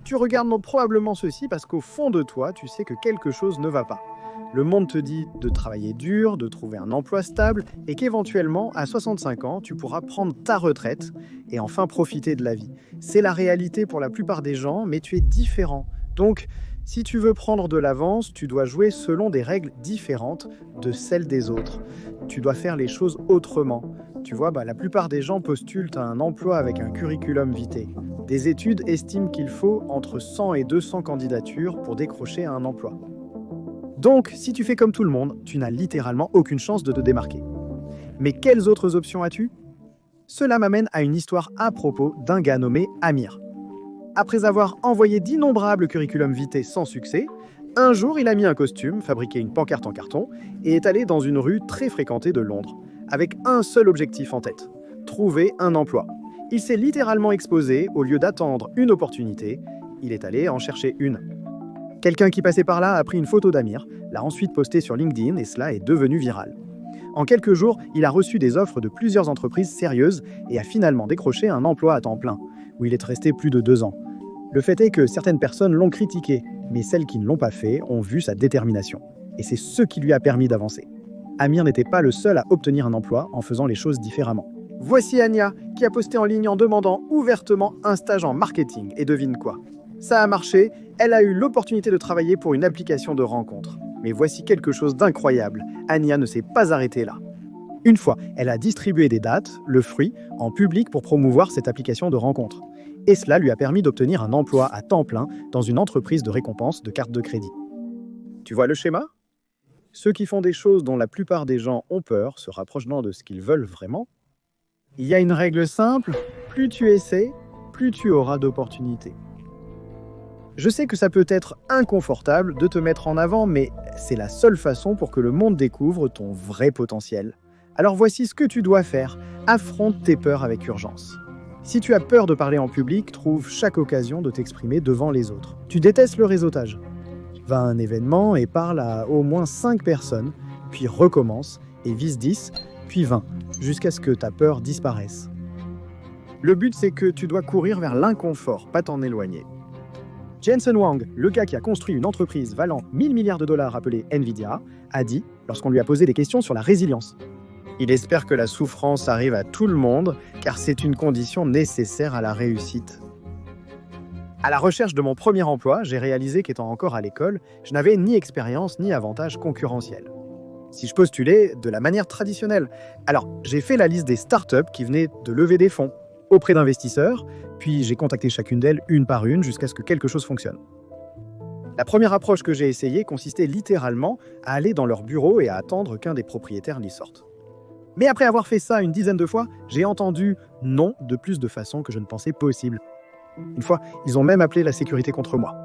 Tu regardes probablement ceci parce qu'au fond de toi, tu sais que quelque chose ne va pas. Le monde te dit de travailler dur, de trouver un emploi stable et qu'éventuellement, à 65 ans, tu pourras prendre ta retraite et enfin profiter de la vie. C'est la réalité pour la plupart des gens, mais tu es différent. Donc, si tu veux prendre de l'avance, tu dois jouer selon des règles différentes de celles des autres. Tu dois faire les choses autrement. Tu vois, la plupart des gens postulent à un emploi avec un curriculum vitae. Des études estiment qu'il faut entre 100 et 200 candidatures pour décrocher un emploi. Donc, si tu fais comme tout le monde, tu n'as littéralement aucune chance de te démarquer. Mais quelles autres options as-tu? Cela m'amène à une histoire à propos d'un gars nommé Amir. Après avoir envoyé d'innombrables curriculum vitae sans succès, un jour il a mis un costume, fabriqué une pancarte en carton et est allé dans une rue très fréquentée de Londres, avec un seul objectif en tête, trouver un emploi. Il s'est littéralement exposé au lieu d'attendre une opportunité, il est allé en chercher une. Quelqu'un qui passait par là a pris une photo d'Amir, l'a ensuite postée sur LinkedIn et cela est devenu viral. En quelques jours, il a reçu des offres de plusieurs entreprises sérieuses et a finalement décroché un emploi à temps plein, où il est resté plus de 2 ans. Le fait est que certaines personnes l'ont critiqué, mais celles qui ne l'ont pas fait ont vu sa détermination. Et c'est ce qui lui a permis d'avancer. Amir n'était pas le seul à obtenir un emploi en faisant les choses différemment. Voici Anya, qui a posté en ligne en demandant ouvertement un stage en marketing. Et devine quoi? Ça a marché, elle a eu l'opportunité de travailler pour une application de rencontre. Mais voici quelque chose d'incroyable, Anya ne s'est pas arrêtée là. Une fois, elle a distribué des dates, le fruit, en public pour promouvoir cette application de rencontre. Et cela lui a permis d'obtenir un emploi à temps plein dans une entreprise de récompense de cartes de crédit. Tu vois le schéma? Ceux qui font des choses dont la plupart des gens ont peur se rapprochant de ce qu'ils veulent vraiment. Il y a une règle simple, plus tu essaies, plus tu auras d'opportunités. Je sais que ça peut être inconfortable de te mettre en avant, mais c'est la seule façon pour que le monde découvre ton vrai potentiel. Alors voici ce que tu dois faire. Affronte tes peurs avec urgence. Si tu as peur de parler en public, trouve chaque occasion de t'exprimer devant les autres. Tu détestes le réseautage. Va à un événement et parle à au moins 5 personnes, puis recommence et vise 10, puis 20, jusqu'à ce que ta peur disparaisse. Le but, c'est que tu dois courir vers l'inconfort, pas t'en éloigner. Jensen Huang, le gars qui a construit une entreprise valant 1000 milliards de dollars appelée Nvidia, a dit, lorsqu'on lui a posé des questions sur la résilience, il espère que la souffrance arrive à tout le monde, car c'est une condition nécessaire à la réussite. À la recherche de mon premier emploi, j'ai réalisé qu'étant encore à l'école, je n'avais ni expérience ni avantage concurrentiel. Si je postulais de la manière traditionnelle, alors j'ai fait la liste des startups qui venaient de lever des fonds auprès d'investisseurs, puis j'ai contacté chacune d'elles une par une jusqu'à ce que quelque chose fonctionne. La première approche que j'ai essayée consistait littéralement à aller dans leur bureau et à attendre qu'un des propriétaires y sorte. Mais après avoir fait ça une dizaine de fois, j'ai entendu « non » de plus de façons que je ne pensais possible. Une fois, ils ont même appelé la sécurité contre moi.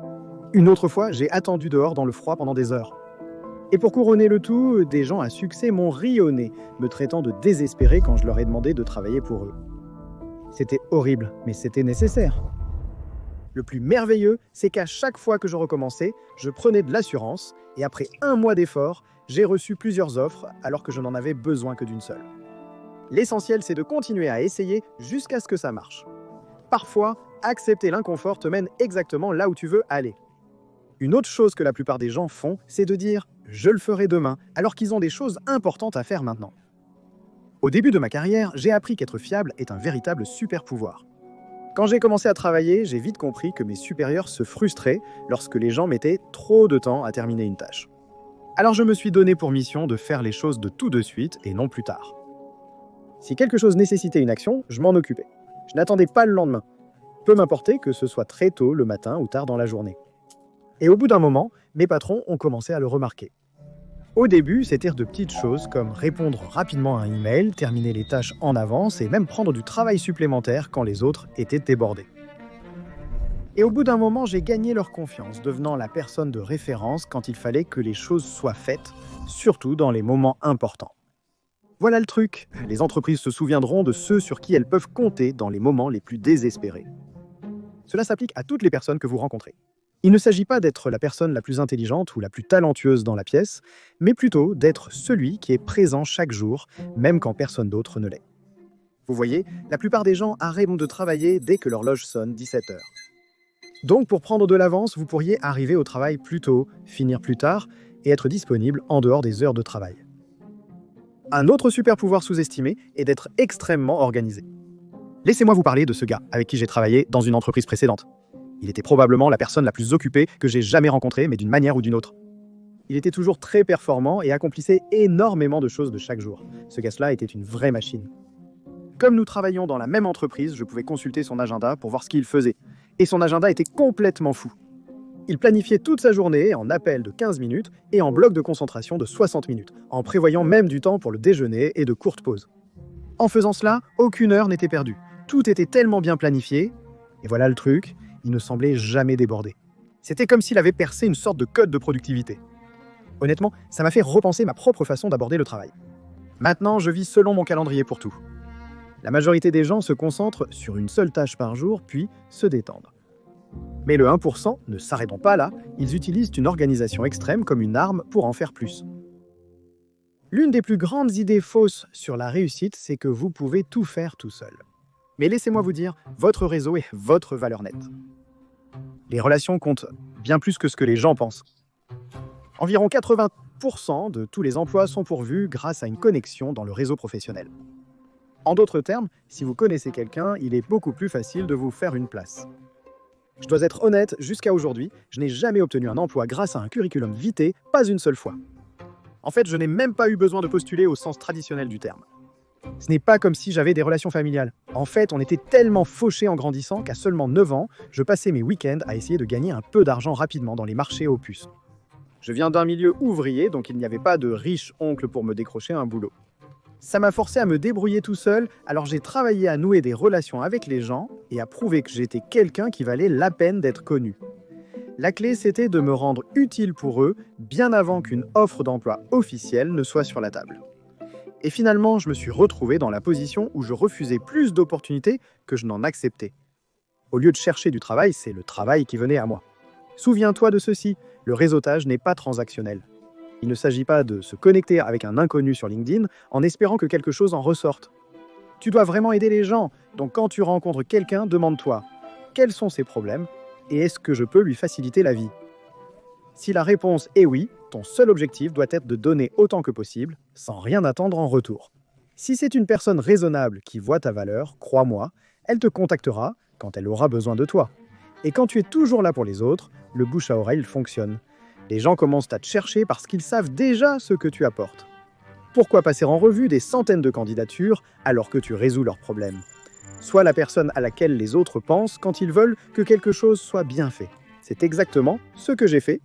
Une autre fois, j'ai attendu dehors dans le froid pendant des heures. Et pour couronner le tout, des gens à succès m'ont ri au nez, me traitant de désespéré quand je leur ai demandé de travailler pour eux. C'était horrible, mais c'était nécessaire. Le plus merveilleux, c'est qu'à chaque fois que je recommençais, je prenais de l'assurance et après 1 mois d'effort, j'ai reçu plusieurs offres alors que je n'en avais besoin que d'une seule. L'essentiel, c'est de continuer à essayer jusqu'à ce que ça marche. Parfois, accepter l'inconfort te mène exactement là où tu veux aller. Une autre chose que la plupart des gens font, c'est de dire « je le ferai demain » alors qu'ils ont des choses importantes à faire maintenant. Au début de ma carrière, j'ai appris qu'être fiable est un véritable super pouvoir. Quand j'ai commencé à travailler, j'ai vite compris que mes supérieurs se frustraient lorsque les gens mettaient trop de temps à terminer une tâche. Alors je me suis donné pour mission de faire les choses de tout de suite et non plus tard. Si quelque chose nécessitait une action, je m'en occupais. Je n'attendais pas le lendemain. Peu m'importait que ce soit très tôt le matin ou tard dans la journée. Et au bout d'un moment, mes patrons ont commencé à le remarquer. Au début, c'était de petites choses comme répondre rapidement à un email, terminer les tâches en avance et même prendre du travail supplémentaire quand les autres étaient débordés. Et au bout d'un moment, j'ai gagné leur confiance, devenant la personne de référence quand il fallait que les choses soient faites, surtout dans les moments importants. Voilà le truc, les entreprises se souviendront de ceux sur qui elles peuvent compter dans les moments les plus désespérés. Cela s'applique à toutes les personnes que vous rencontrez. Il ne s'agit pas d'être la personne la plus intelligente ou la plus talentueuse dans la pièce, mais plutôt d'être celui qui est présent chaque jour, même quand personne d'autre ne l'est. Vous voyez, la plupart des gens arrêtent de travailler dès que l'horloge sonne 17 heures. Donc pour prendre de l'avance, vous pourriez arriver au travail plus tôt, finir plus tard et être disponible en dehors des heures de travail. Un autre super pouvoir sous-estimé est d'être extrêmement organisé. Laissez-moi vous parler de ce gars avec qui j'ai travaillé dans une entreprise précédente. Il était probablement la personne la plus occupée que j'ai jamais rencontrée, mais d'une manière ou d'une autre. Il était toujours très performant et accomplissait énormément de choses de chaque jour. Ce gars-là était une vraie machine. Comme nous travaillions dans la même entreprise, je pouvais consulter son agenda pour voir ce qu'il faisait. Et son agenda était complètement fou. Il planifiait toute sa journée en appels de 15 minutes et en blocs de concentration de 60 minutes, en prévoyant même du temps pour le déjeuner et de courtes pauses. En faisant cela, aucune heure n'était perdue. Tout était tellement bien planifié, et voilà le truc, il ne semblait jamais déborder. C'était comme s'il avait percé une sorte de code de productivité. Honnêtement, ça m'a fait repenser ma propre façon d'aborder le travail. Maintenant, je vis selon mon calendrier pour tout. La majorité des gens se concentrent sur une seule tâche par jour, puis se détendent. Mais le 1% ne s'arrêtons pas là, ils utilisent une organisation extrême comme une arme pour en faire plus. L'une des plus grandes idées fausses sur la réussite, c'est que vous pouvez tout faire tout seul. Mais laissez-moi vous dire, votre réseau est votre valeur nette. Les relations comptent bien plus que ce que les gens pensent. Environ 80% de tous les emplois sont pourvus grâce à une connexion dans le réseau professionnel. En d'autres termes, si vous connaissez quelqu'un, il est beaucoup plus facile de vous faire une place. Je dois être honnête, jusqu'à aujourd'hui, je n'ai jamais obtenu un emploi grâce à un curriculum vitae, pas une seule fois. En fait, je n'ai même pas eu besoin de postuler au sens traditionnel du terme. Ce n'est pas comme si j'avais des relations familiales. En fait, on était tellement fauchés en grandissant qu'à seulement 9 ans, je passais mes week-ends à essayer de gagner un peu d'argent rapidement dans les marchés aux puces. Je viens d'un milieu ouvrier, donc il n'y avait pas de riche oncle pour me décrocher un boulot. Ça m'a forcé à me débrouiller tout seul, alors j'ai travaillé à nouer des relations avec les gens et à prouver que j'étais quelqu'un qui valait la peine d'être connu. La clé, c'était de me rendre utile pour eux bien avant qu'une offre d'emploi officielle ne soit sur la table. Et finalement, je me suis retrouvé dans la position où je refusais plus d'opportunités que je n'en acceptais. Au lieu de chercher du travail, c'est le travail qui venait à moi. Souviens-toi de ceci, le réseautage n'est pas transactionnel. Il ne s'agit pas de se connecter avec un inconnu sur LinkedIn en espérant que quelque chose en ressorte. Tu dois vraiment aider les gens, donc quand tu rencontres quelqu'un, demande-toi quels sont ses problèmes et est-ce que je peux lui faciliter la vie. Si la réponse est oui, ton seul objectif doit être de donner autant que possible, sans rien attendre en retour. Si c'est une personne raisonnable qui voit ta valeur, crois-moi, elle te contactera quand elle aura besoin de toi. Et quand tu es toujours là pour les autres, le bouche à oreille fonctionne. Les gens commencent à te chercher parce qu'ils savent déjà ce que tu apportes. Pourquoi passer en revue des centaines de candidatures alors que tu résous leurs problèmes? Sois la personne à laquelle les autres pensent quand ils veulent que quelque chose soit bien fait. C'est exactement ce que j'ai fait.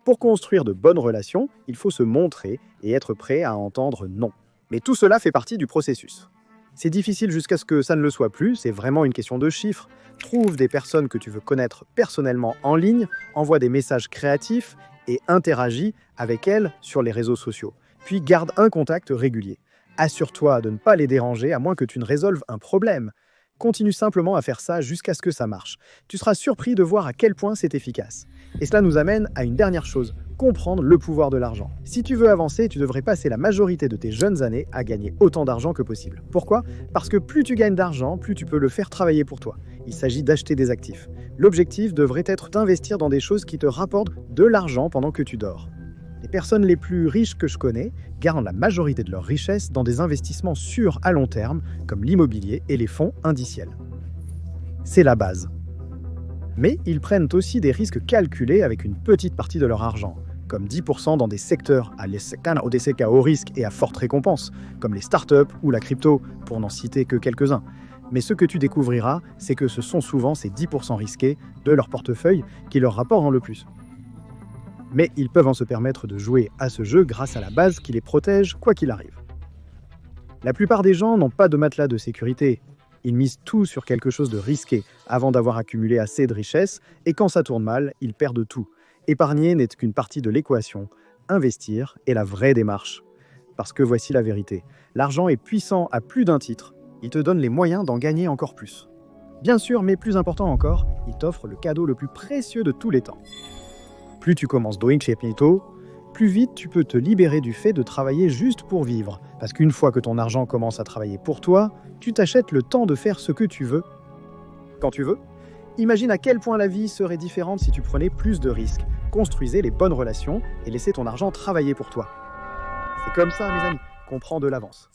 Pour construire de bonnes relations, il faut se montrer et être prêt à entendre non. Mais tout cela fait partie du processus. C'est difficile jusqu'à ce que ça ne le soit plus, c'est vraiment une question de chiffres. Trouve des personnes que tu veux connaître personnellement en ligne, envoie des messages créatifs et interagis avec elles sur les réseaux sociaux. Puis garde un contact régulier. Assure-toi de ne pas les déranger à moins que tu ne résolves un problème. Continue simplement à faire ça jusqu'à ce que ça marche. Tu seras surpris de voir à quel point c'est efficace. Et cela nous amène à une dernière chose, comprendre le pouvoir de l'argent. Si tu veux avancer, tu devrais passer la majorité de tes jeunes années à gagner autant d'argent que possible. Pourquoi? Parce que plus tu gagnes d'argent, plus tu peux le faire travailler pour toi. Il s'agit d'acheter des actifs. L'objectif devrait être d'investir dans des choses qui te rapportent de l'argent pendant que tu dors. Les personnes les plus riches que je connais gardent la majorité de leur richesse dans des investissements sûrs à long terme, comme l'immobilier et les fonds indiciels. C'est la base. Mais ils prennent aussi des risques calculés avec une petite partie de leur argent, comme 10% dans des secteurs à haut risque et à forte récompense, comme les startups ou la crypto, pour n'en citer que quelques-uns. Mais ce que tu découvriras, c'est que ce sont souvent ces 10% risqués de leur portefeuille qui leur rapportent le plus. Mais ils peuvent en se permettre de jouer à ce jeu grâce à la base qui les protège quoi qu'il arrive. La plupart des gens n'ont pas de matelas de sécurité. Ils misent tout sur quelque chose de risqué avant d'avoir accumulé assez de richesses et quand ça tourne mal, ils perdent tout. Épargner n'est qu'une partie de l'équation. Investir est la vraie démarche. Parce que voici la vérité. L'argent est puissant à plus d'un titre. Il te donne les moyens d'en gagner encore plus. Bien sûr, mais plus important encore, il t'offre le cadeau le plus précieux de tous les temps. Plus tu commences incognito, plus vite tu peux te libérer du fait de travailler juste pour vivre. Parce qu'une fois que ton argent commence à travailler pour toi, tu t'achètes le temps de faire ce que tu veux, quand tu veux, Imagine à quel point la vie serait différente si tu prenais plus de risques, construisais les bonnes relations et laissais ton argent travailler pour toi. C'est comme ça, mes amis, qu'on prend de l'avance.